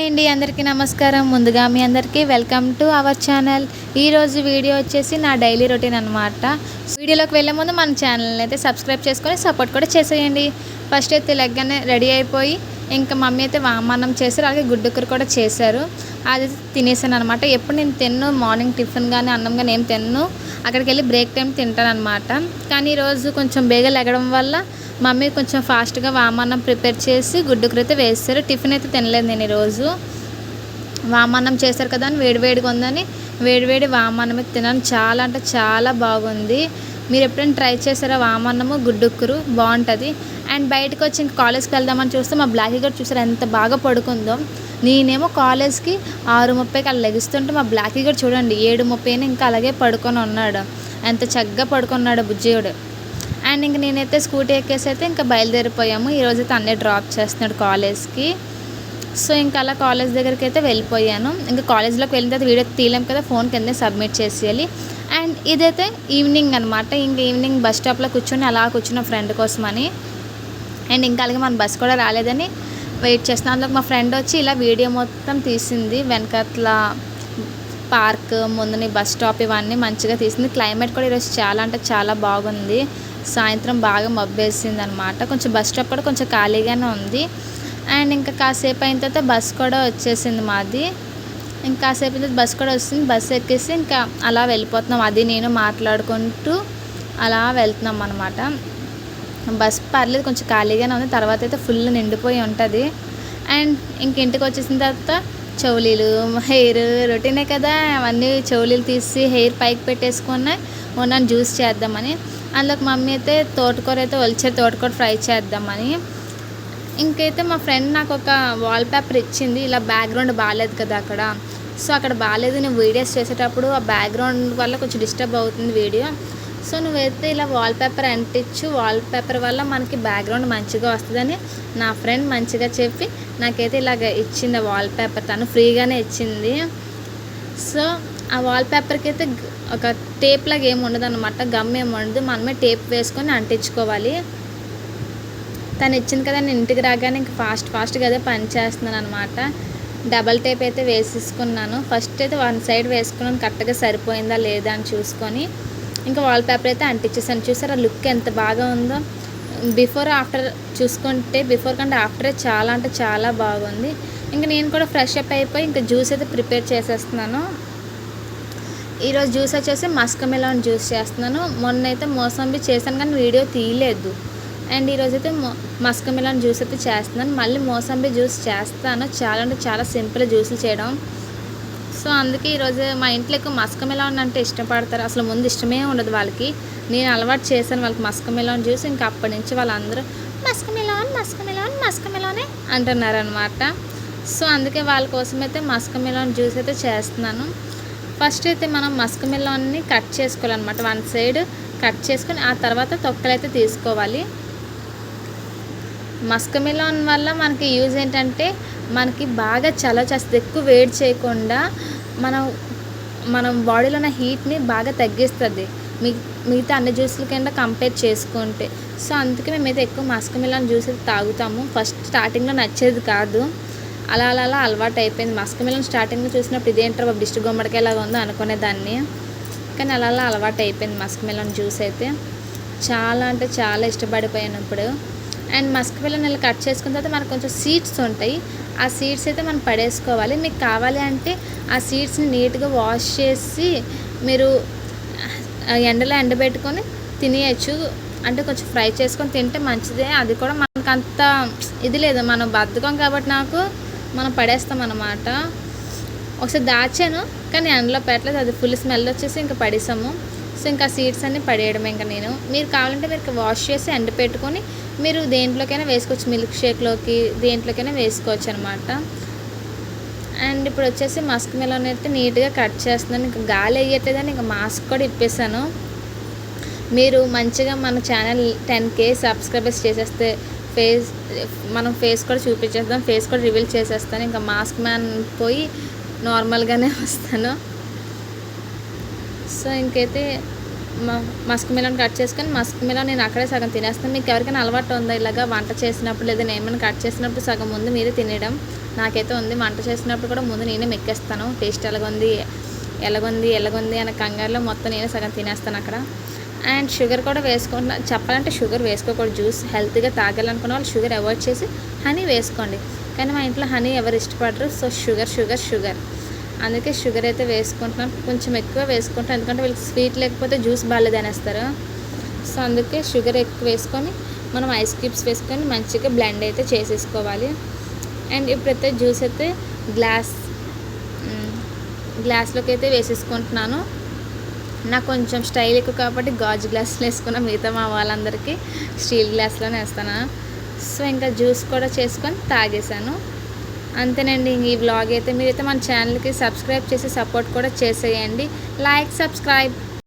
Hi అండి, అందరికీ నమస్కారం. ముందుగా మీ అందరికీ వెల్కమ్ టు అవర్ ఛానల్. ఈరోజు వీడియో వచ్చేసి నా డైలీ రొటీన్ అనమాట. వీడియోలోకి వెళ్ళే ముందు మన ఛానల్ని అయితే సబ్స్క్రైబ్ చేసుకొని సపోర్ట్ కూడా చేసేయండి. ఫస్ట్ అయితే లెగ్గానే రెడీ అయిపోయి ఇంకా మమ్మీ అయితే వామన్నం చేశారు, అలాగే గుడ్డుకూర కూడా చేశారు. అది తినేసాను అనమాట. ఎప్పుడు నేను తిన్ను, మార్నింగ్ టిఫిన్ కానీ అన్నం కానీ ఏం తిన్ను, అక్కడికి వెళ్ళి బ్రేక్ టైం తింటాను అనమాట. కానీ ఈరోజు కొంచెం బేగా లెగడం వల్ల మమ్మీ కొంచెం ఫాస్ట్గా వామన్నం ప్రిపేర్ చేసి గుడ్డుకూర అయితే వేస్తారు. టిఫిన్ అయితే తినలేదు నేను ఈరోజు. వామన్నం చేశారు కదా అని వేడివేడిగా ఉందని వేడివేడి వామన్నం అయితే తిన్నాను. చాలా అంటే చాలా బాగుంది. మీరు ఎప్పుడైనా ట్రై చేశారా వామన్నము గుడ్డుకూర? బాగుంటుంది. అండ్ బయటకు వచ్చి ఇంకా కాలేజ్కి వెళ్దామని చూస్తే మా బ్లాకీ కూడా చూసారు ఎంత బాగా పడుకుందో. నేనేమో కాలేజ్కి 6:30కి అలా లెగుస్తుంటే మా బ్లాకీ కూడా చూడండి 7:30 ఇంకా అలాగే పడుకొని ఉన్నాడు. ఎంత చక్కగా పడుకున్నాడు బుజ్జియుడు. అండ్ ఇంక నేనైతే స్కూటీ ఎక్కేసి అయితే ఇంకా బయలుదేరిపోయాము. ఈరోజైతే అన్నీ డ్రాప్ చేస్తున్నాడు కాలేజ్కి. సో ఇంకా అలా కాలేజ్ దగ్గరికి అయితే వెళ్ళిపోయాను. ఇంకా కాలేజ్లోకి వెళ్ళిన తర్వాత వీడియో తీయలేం కదా, ఫోన్ కింద సబ్మిట్ చేసేయాలి. అండ్ ఇదైతే ఈవినింగ్ అనమాట. ఇంక ఈవినింగ్ బస్ స్టాప్లో కూర్చొని అలా కూర్చున్న ఫ్రెండ్ కోసమని. అండ్ ఇంకా అలాగే మన బస్ కూడా రాలేదని వెయిట్ చేస్తున్నాను. అందులో మా ఫ్రెండ్ వచ్చి ఇలా వీడియో మొత్తం తీసింది. వెనకట్ల పార్క్, ముందుని బస్ స్టాప్ ఇవన్నీ మంచిగా తీసింది. క్లైమేట్ కూడా ఈరోజు చాలా అంటే చాలా బాగుంది. సాయంత్రం బాగా మబ్బేసింది అనమాట. కొంచెం బస్ స్టాప్ కూడా కొంచెం ఖాళీగానే ఉంది. అండ్ ఇంకా కాసేపు అయిన తర్వాత బస్ కూడా వచ్చేసింది మాది. ఇంకా కాసేపు అయిన బస్ కూడా వస్తుంది. బస్ ఎక్కేసి ఇంకా అలా వెళ్ళిపోతున్నాం. అది నేను మాట్లాడుకుంటూ అలా వెళ్తున్నాం అనమాట. బస్ పర్లేదు, కొంచెం ఖాళీగానే ఉంది. తర్వాత అయితే ఫుల్ నిండిపోయి ఉంటుంది. అండ్ ఇంక ఇంటికి వచ్చేసిన తర్వాత చెవులీలు, హెయిర్ రొటీనే కదా, అవన్నీ చెవులీలు తీసి హెయిర్ పైకి పెట్టేసుకున్నాయి. ఉన్నాను జ్యూస్ చేద్దామని. అందులోకి మమ్మీ అయితే తోటకూర అయితే ఒలిచారు, తోటకూర ఫ్రై చేద్దామని. ఇంకైతే మా ఫ్రెండ్ నాకు ఒక వాల్ పేపర్ ఇచ్చింది. ఇలా బ్యాక్గ్రౌండ్ బాగాలేదు కదా అక్కడ, సో అక్కడ బాగాలేదు. నేను వీడియోస్ చేసేటప్పుడు ఆ బ్యాక్గ్రౌండ్ వల్ల కొంచెం డిస్టర్బ్ అవుతుంది వీడియో. సో నువ్వైతే ఇలా వాల్ పేపర్ అంటించు, వాల్ పేపర్ వల్ల మనకి బ్యాక్గ్రౌండ్ మంచిగా వస్తుందని నా ఫ్రెండ్ మంచిగా చెప్పి నాకైతే ఇలాగ ఇచ్చింది. ఆ వాల్ పేపర్ తను ఫ్రీగానే ఇచ్చింది. సో ఆ వాల్ పేపర్కి అయితే ఒక టేప్ లాగా ఏమి ఉండదు అనమాట, గమ్ ఏమి ఉండదు. మనమే టేప్ వేసుకొని అంటించుకోవాలి. తను ఇచ్చింది కదా, నేను ఇంటికి రాగానే ఇంకా ఫాస్ట్గా అదే పని చేస్తున్నాను అనమాట. డబల్ టేప్ అయితే వేసేసుకున్నాను. ఫస్ట్ అయితే వన్ సైడ్ వేసుకున్నాను, కరెక్ట్గా సరిపోయిందా లేదా అని చూసుకొని ఇంకా వాల్ పేపర్ అయితే అంటించేసాను. చూసారా లుక్ ఎంత బాగా ఉందో. బిఫోర్ ఆఫ్టర్ చూసుకుంటే బిఫోర్ కంటే ఆఫ్టరే చాలా అంటే చాలా బాగుంది. ఇంకా నేను కూడా ఫ్రెష్ అప్ అయిపోయి ఇంకా జ్యూస్ అయితే ప్రిపేర్ చేసేస్తున్నాను. ఈరోజు జ్యూస్ వచ్చేసి మస్క్ మెలాన్ జ్యూస్ చేస్తున్నాను. మొన్న అయితే మోసంబి చేశాను కానీ వీడియో తీయలేదు. అండ్ ఈరోజు అయితే మస్క్ మెలాన్ జ్యూస్ అయితే చేస్తున్నాను. మళ్ళీ మోసంబి జ్యూస్ చేస్తాను. చాలా అంటే చాలా సింపుల్ జ్యూసులు చేయడం. సో అందుకే ఈరోజు మా ఇంట్లో ఎక్కువ మస్క్ మెలాన్ అంటే ఇష్టపడతారు. అసలు ముందు ఇష్టమే ఉండదు వాళ్ళకి. నేను అలవాటు చేశాను వాళ్ళకి మస్క్ మెలాన్ జ్యూస్. ఇంకా అప్పటి నుంచి వాళ్ళందరూ మస్క్ మెలానే అంటున్నారు అనమాట. సో అందుకే వాళ్ళ కోసం అయితే మస్క్ మెలాన్ జ్యూస్ అయితే చేస్తున్నాను. ఫస్ట్ అయితే మనం మస్క్ మెలాన్ని కట్ చేసుకోవాలన్నమాట. వన్ సైడ్ కట్ చేసుకొని ఆ తర్వాత తొక్కలు అయితే తీసుకోవాలి. మస్క్ మెలాన్ వల్ల మనకి యూజ్ ఏంటంటే మనకి బాగా చలవ చేస్తుంది. ఎక్కువ వేడి చేయకుండా మనం బాడీలో ఉన్న హీట్ని బాగా తగ్గిస్తుంది మిగతా అన్ని జ్యూస్ల కింద కంపేర్ చేసుకుంటే. సో అందుకే మేమైతే ఎక్కువ మస్క్ మెలాన్ జ్యూస్ అయితే తాగుతాము. ఫస్ట్ స్టార్టింగ్లో నచ్చేది కాదు, అలా అలవాటు అయిపోయింది. మస్క్ మెలాన్ స్టార్టింగ్లో చూసినప్పుడు ఇదేంటారు బాబు డిస్ట్ గుమ్మడికాయలాగా ఉందో అనుకునేదాన్ని. కానీ అలా అలవాటు అయిపోయింది మస్క్ మెలాన్ జ్యూస్ అయితే. చాలా అంటే చాలా ఇష్టపడిపోయాను ఇప్పుడు. అండ్ మస్క్ మెలాన్ ఇలా కట్ చేసుకున్న తర్వాత మనకు కొంచెం సీడ్స్ ఉంటాయి. ఆ సీడ్స్ అయితే మనం పడేసుకోవాలి. మీకు కావాలి అంటే ఆ సీడ్స్ని నీట్గా వాష్ చేసి మీరు ఎండలో ఎండబెట్టుకొని తినేయచ్చు. అంటే కొంచెం ఫ్రై చేసుకొని తింటే మంచిదే. అది కూడా మనకు అంత ఇది లేదు, మనం బద్ధకం కాబట్టి మనం పడేస్తాం అన్నమాట. ఒకసారి దాచాను కానీ ఎండలో పెట్టలేదు, అది ఫుల్ స్మెల్ వచ్చేసి ఇంకా పడేసాము. సో ఇంకా సీడ్స్ అన్నీ పడేయడమే. ఇంకా మీరు కావాలంటే మీరు వాష్ చేసి ఎండ పెట్టుకొని మీరు దేంట్లోకైనా వేసుకోవచ్చు, మిల్క్ షేక్లోకి దేంట్లోకైనా వేసుకోవచ్చు అనమాట. అండ్ ఇప్పుడు వచ్చేసి మస్క్ మెలాన్ అయితే నీట్గా కట్ చేస్తున్నాను. ఇంకా గాలి వేయట్లేదని ఇంకా మాస్క్ కూడా ఇప్పేసాను. మీరు మంచిగా మన ఛానల్ 10K సబ్స్క్రైబర్స్ చేసేస్తే మనం ఫేస్ కూడా చూపించేస్తాం, ఫేస్ కూడా రివీల్ చేసేస్తాను. ఇంకా మాస్క్ మ్యాన్ పోయి నార్మల్గానే వస్తాను. సో ఇంకైతే మస్క్ మిలన్ కట్ చేసుకొని మస్క్ మిలన్ నేను అక్కడే సగం తినేస్తాను. మీకు ఎవరికైనా అలవాటు ఉందా ఇలాగా వంట చేసినప్పుడు లేదా నేను ఏమైనా కట్ చేసినప్పుడు సగం ముందు మీరే తినేయడం? నాకైతే ఉంది. వంట చేసినప్పుడు కూడా ముందు నేనే మెక్కేస్తాను. టేస్ట్ ఎలాగుంది అనే కంగారులో మొత్తం నేనే సగం తినేస్తాను అక్కడ. అండ్ షుగర్ కూడా వేసుకుంటున్నాను. చెప్పాలంటే షుగర్ వేసుకోకూడదు. జ్యూస్ హెల్త్గా తాగాలనుకున్న వాళ్ళు షుగర్ అవాయిడ్ చేసి హనీ వేసుకోండి. కానీ మా ఇంట్లో హనీ ఎవరు ఇష్టపడరు. సో షుగర్ అందుకే షుగర్ అయితే వేసుకుంటున్నాను. కొంచెం ఎక్కువ వేసుకుంటాను, ఎందుకంటే వీళ్ళకి స్వీట్ లేకపోతే జ్యూస్ బాగాలేదు అనేస్తారు. సో అందుకే షుగర్ ఎక్కువ వేసుకొని మనం ఐస్ క్యూబ్స్ వేసుకొని మంచిగా బ్లెండ్ అయితే చేసేసుకోవాలి. అండ్ ఇప్పుడైతే జ్యూస్ అయితే గ్లాస్లోకి అయితే వేసేసుకుంటున్నాను. నాకు కొంచెం స్టైల్ ఎక్కువ కాబట్టి గాజు గ్లాసులు వేసుకున్న, మిగతా మా వాళ్ళందరికీ స్టీల్ గ్లాస్లోనే వేస్తాను. సో ఇంకా జ్యూస్ కూడా చేసుకొని తాగేసాను. అంతేనండి. ఈ వ్లాగ్ అయితే మీరైతే మన ఛానల్కి సబ్స్క్రైబ్ చేసి సపోర్ట్ కూడా చేసేయండి. Like, subscribe.